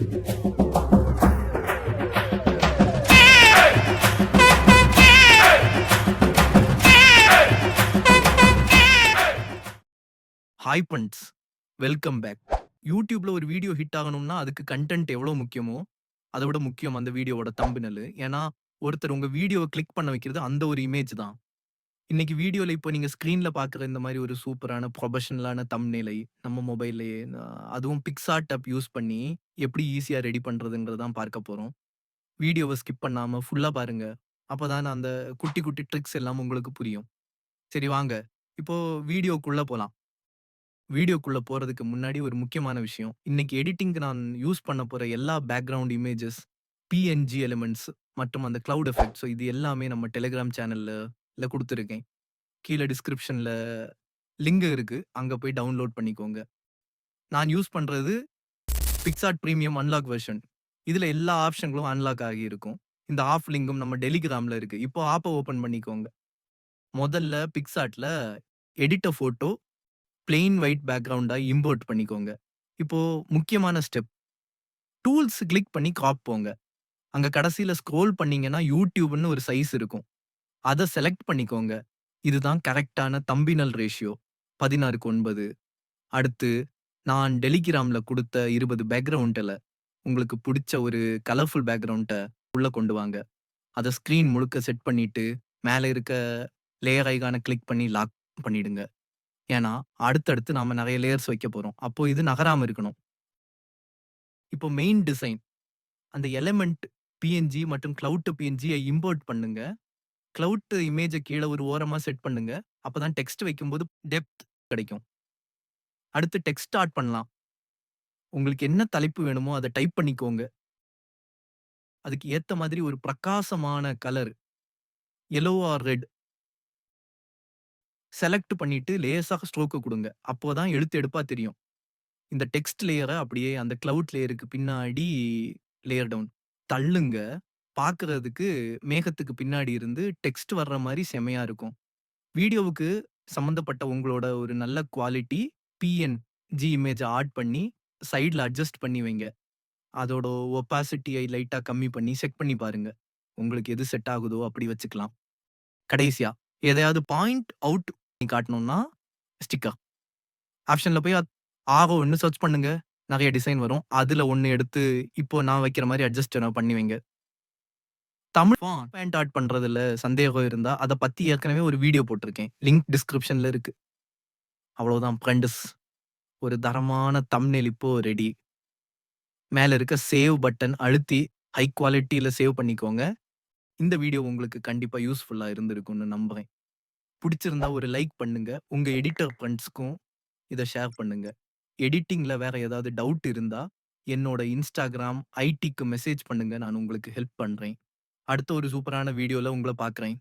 Hi puns, welcome back. யூடியூப்ல ஒரு video hit ஆகணும்னா அதுக்கு கண்டென்ட் எவ்வளோ முக்கியமோ அதை விட முக்கியம் அந்த வீடியோவோட தம்புனல். ஏன்னா ஒருத்தர் உங்க வீடியோவை கிளிக் பண்ண வைக்கிறது அந்த ஒரு இமேஜ் தான். இன்னைக்கு வீடியோல இப்போ நீங்க ஸ்க்ரீன்ல பார்க்குற இந்த மாதிரி ஒரு சூப்பரான ப்ரொஃபஷனலான தம்ப்நெயிலை நம்ம மொபைல்லையே அதுவும் பிக்சார்ட் ஆப் யூஸ் பண்ணி எப்படி ஈஸியாக ரெடி பண்ணுறதுங்கிறது தான் பார்க்க போகிறோம். வீடியோவை ஸ்கிப் பண்ணாமல் ஃபுல்லாக பாருங்க. அப்போதான் அந்த குட்டி குட்டி ட்ரிக்ஸ் எல்லாம் உங்களுக்கு புரியும். சரி வாங்க, இப்போ வீடியோக்குள்ளே போகலாம். வீடியோக்குள்ள போறதுக்கு முன்னாடி ஒரு முக்கியமான விஷயம். இன்னைக்கு எடிட்டிங்க்கு நான் யூஸ் பண்ண போற எல்லா பேக்கிரவுண்ட் இமேஜஸ், பிஎன்ஜி எலிமெண்ட்ஸ் மற்றும் அந்த கிளவுட் எஃபெக்ட்ஸ் இது எல்லாமே நம்ம டெலிகிராம் சேனல்ல குடுத்துருக்கேன். கீழ டிஸ்கிரிப்ஷன்ல லிங்க் இருக்கு. அங்க போய் டவுன்லோட் பண்ணிக்கோங்க. நான் யூஸ் பண்றது பிக்சார்ட் பிரீமியம் அன்லாக் வெர்ஷன். இதுல எல்லா ஆப்ஷன்களும் அன்லாக் ஆகி இருக்கும். இந்த ஆப் லிங்கும் நம்ம டெலிகிராம்ல இருக்கு. இப்போ ஆப்ப ஓப்பன் பண்ணிக்கோங்க. முதல்ல பிக்சார்ட்ல எடிட் அ போட்டோ பிளெயின் ஒயிட் பேக்ரவுண்டா இம்போர்ட் பண்ணிக்கோங்க. இப்போ முக்கியமான ஸ்டெப். டூல்ஸ் கிளிக் பண்ணி கிராப் போங்க. அங்க கடைசியில ஸ்க்ரோல் பண்ணீங்கன்னா யூடியூப்னு ஒரு சைஸ் இருக்கும். அத செலக்ட் பண்ணிக்கோங்க. இதுதான் கரெக்ட்டான தம்பினல் ரேஷியோ 16:9. அடுத்து நான் டெலிகிராம்ல குடுத்த 20 பேக்கிரவுண்ட்ல உங்களுக்கு புடிச்ச ஒரு கலர்ஃபுல் பேக்கிரவுண்ட உள்ள கொண்டு வாங்க. அத ஸ்க்ரீன் முழுக்க செட் பண்ணிட்டு மேல இருக்க லேயர் ஐகான கிளிக் பண்ணி லாக் பண்ணிடுங்க. ஏன்னா அடுத்தடுத்து நாம நிறைய லேயர்ஸ் வைக்க போறோம். அப்போ இது நகராம இருக்கணும். இப்போ மெயின் டிசைன் அந்த எலிமெண்ட் பிஎன்ஜி மற்றும் கிளவுட் டு பிஎன்ஜியை இம்போர்ட் பண்ணுங்க. கிளவுட் இமேஜ கீழ ஒரு ஓரமா செட் பண்ணுங்க. அப்பதான் டெக்ஸ்ட் வைக்கும்போது டெப்த் கிடைக்கும். அடுத்து டெக்ஸ்ட் ஸ்டார்ட் பண்ணலாம். உங்களுக்கு என்ன தலைப்பு வேணுமோ அத டைப் பண்ணிக்கோங்க. அதுக்கு ஏத்த மாதிரி ஒரு பிரகாசமான colour yellow R red select பண்ணிட்டு லேசா ஸ்ட்ரோக் குடுங்க. அப்போதான் எழுத்து எடுப்பா தெரியும். இந்த டெக்ஸ்ட் லேயர அப்படியே அந்த கிளவுட் லேயருக்கு பின்னாடி லேயர் டவுன் தள்ளுங்க. பார்க்கறதுக்கு மேகத்துக்கு பின்னாடி இருந்து டெக்ஸ்ட் வர்ற மாரி செமையா இருக்கும். வீடியோவுக்கு சம்மந்தப்பட்ட உங்களோட ஒரு நல்ல குவாலிட்டி பிஎன்ஜி இமேஜ ஆட் பண்ணி சைடுல அட்ஜஸ்ட் பண்ணி வைங்க. அதோட ஒபாசிட்டியை லைட்டா கம்மி பண்ணி செக் பண்ணி பாருங்க. உங்களுக்கு எது செட் ஆகுதோ அப்படி வச்சுக்கலாம். கடைசியா எதையாவது பாயிண்ட் அவுட் பண்ணி காட்டணும்னா ஸ்டிக்கர் ஆப்ஷன்ல போய் ஆரோன்னு சர்ச் பண்ணுங்க. நிறைய டிசைன் வரும். அதுல ஒண்ணு எடுத்து இப்போ நான் வைக்கிற மாரி அட்ஜஸ்ட் பண்ணி வைங்க. தமிழ் ஃபாண்ட் ஆட் பண்றதுல சந்தேகம் இருந்தா அத பத்தி ஏற்கனவே ஒரு வீடியோ போட்டிருக்கேன். லிங்க் டிஸ்கிரிப்ஷன்ல இருக்கு. அவ்வளவுதான் ஃப்ரெண்ட்ஸ். ஒரு தரமான தம்ப்நெயில் இப்போ ரெடி. மேல இருக்க சேவ் பட்டன் அழுத்தி ஹை குவாலிட்டில சேவ் பண்ணிக்கோங்க. இந்த வீடியோ உங்களுக்கு கண்டிப்பா யூஸ்ஃபுல்லா இருந்திருக்கும்னு நம்புறேன். புடிச்சிருந்தா ஒரு லைக் பண்ணுங்க. உங்க எடிட்டர் ஃப்ரெண்ட்ஸ்க்கும் இத ஷேர் பண்ணுங்க. எடிட்டிங்ல வேற ஏதாவது டவுட் இருந்தா என்னோட இன்ஸ்டாகிராம் ஐடிக்கு மெசேஜ் பண்ணுங்க. நான் உங்களுக்கு ஹெல்ப் பண்றேன். அடுத்த ஒரு சூப்பரான வீடியோல உங்கள பார்க்குறேன்.